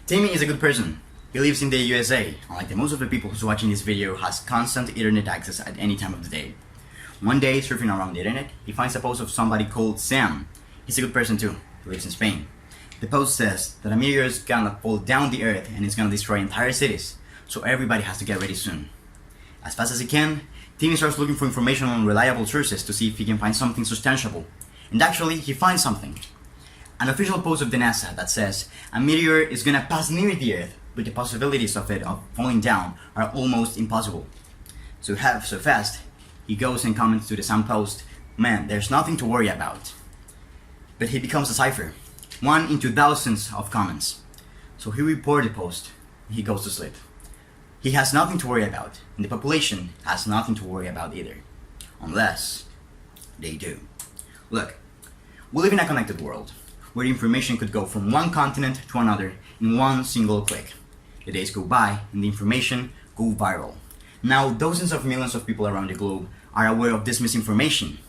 Timmy is a good person. He lives in the USA, unlike the most of the people who's watching this video has constant internet access at any time of the day. One day, surfing around the internet, he finds a post of somebody called Sam. He's a good person too. He lives in Spain. The post says that a meteor is gonna fall down the earth and it's gonna destroy entire cities, so everybody has to get ready soon. As fast as he can, Timmy starts looking for information on reliable sources to see if he can find something substantiable. And actually, he finds something. An official post of the NASA that says a meteor is gonna pass near the earth, but the possibilities of it falling down are almost impossible. So fast, he goes and comments to the Sam post, "Man, there's nothing to worry about." But he becomes a cipher, one into thousands of comments. So he reports the post, and he goes to sleep. He has nothing to worry about, and the population has nothing to worry about either. Unless they do. Look, we live in a connected world, where information could go from one continent to another in one single click. The days go by, and the information go viral. Now, dozens of millions of people around the globe are aware of this misinformation.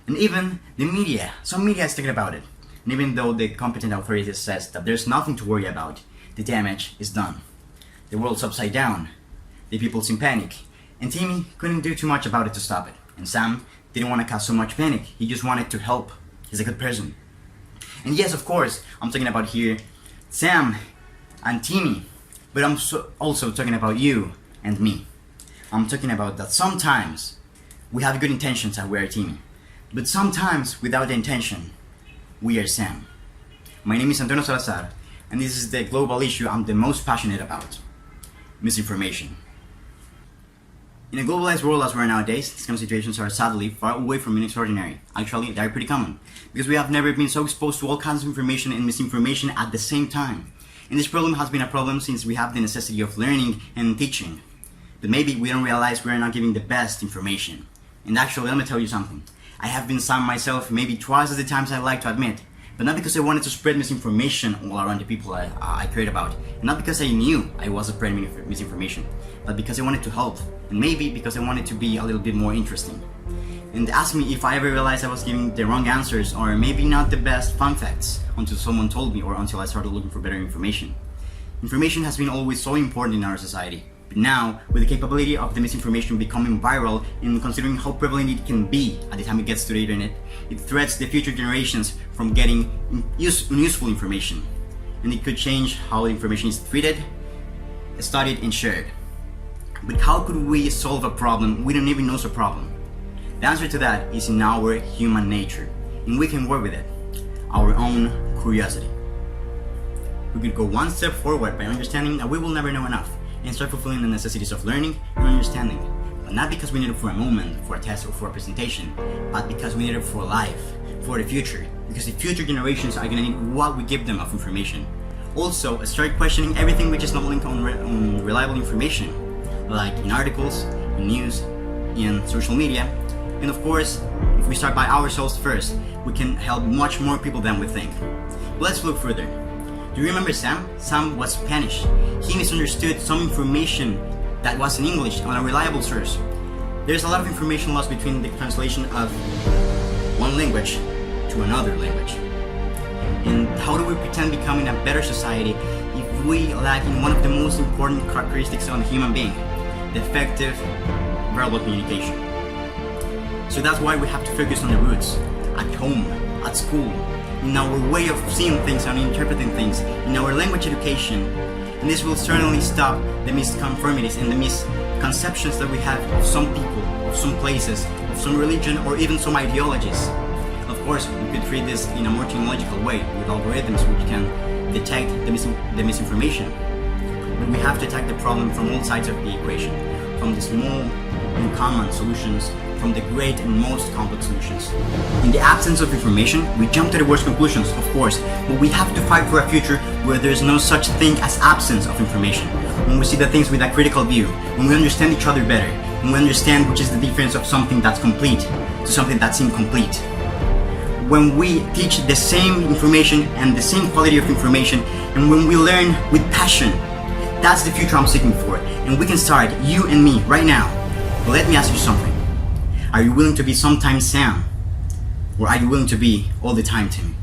And even the media, some media is thinking about it. And even though the competent authorities says that there's nothing to worry about, the damage is done. The world's upside down. The people's in panic. And Timmy couldn't do too much about it to stop it. And Sam didn't want to cause so much panic. He just wanted to help. He's a good person. And yes, of course, I'm talking about here Sam and Timmy. But I'm also talking about you and me. I'm talking about that sometimes we have good intentions and we are Timmy. But sometimes, without the intention, we are Sam. My name is Antonio Salazar, and this is the global issue I'm the most passionate about. Misinformation. In a globalized world as we are nowadays, these kind of situations are sadly far away from being extraordinary. Actually, they are pretty common, because we have never been so exposed to all kinds of information and misinformation at the same time. And this problem has been a problem since we have the necessity of learning and teaching. But maybe we don't realize we are not giving the best information. And actually, let me tell you something. I have been Sam myself maybe twice as the times I like to admit. But not because I wanted to spread misinformation all around the people I cared about. And not because I knew I was spreading misinformation. But because I wanted to help. And maybe because I wanted to be a little bit more interesting. And ask me if I ever realized I was giving the wrong answers or maybe not the best fun facts until someone told me or until I started looking for better information. Information has been always so important in our society. But now, with the capability of the misinformation becoming viral and considering how prevalent it can be at the time it gets to the internet, it threats the future generations from getting unuseful information. And it could change how the information is treated, studied, and shared. But how could we solve a problem we don't even know is a problem? The answer to that is in our human nature, and we can work with it. Our own curiosity. We could go one step forward by understanding that we will never know enough, and start fulfilling the necessities of learning and understanding. But not because we need it for a moment, for a test, or for a presentation, but because we need it for life, for the future, because the future generations are gonna need what we give them of information. Also, start questioning everything which is not linked on reliable information, like in articles, in news, in social media. And of course, if we start by ourselves first, we can help much more people than we think. Let's look further. Do you remember Sam? Sam was Spanish. He misunderstood some information that was in English on a reliable source. There's a lot of information lost between the translation of one language to another language. And how do we pretend becoming a better society if we lack in one of the most important characteristics of a human being, the effective verbal communication? So that's why we have to focus on the roots, at home, at school, in our way of seeing things and interpreting things, in our language education. And this will certainly stop the misconformities and the misconceptions that we have of some people, of some places, of some religion, or even some ideologies. Of course, we could treat this in a more technological way with algorithms which can detect the misinformation. But we have to attack the problem from all sides of the equation, from the small and common solutions, from the great and most complex solutions. In the absence of information, we jump to the worst conclusions, of course, but we have to fight for a future where there is no such thing as absence of information. When we see the things with a critical view, when we understand each other better, when we understand which is the difference of something that's complete to something that's incomplete. When we teach the same information and the same quality of information, and when we learn with passion, that's the future I'm seeking for. And we can start, you and me, right now. But let me ask you something. Are you willing to be sometimes Sam? Or are you willing to be all the time Timmy?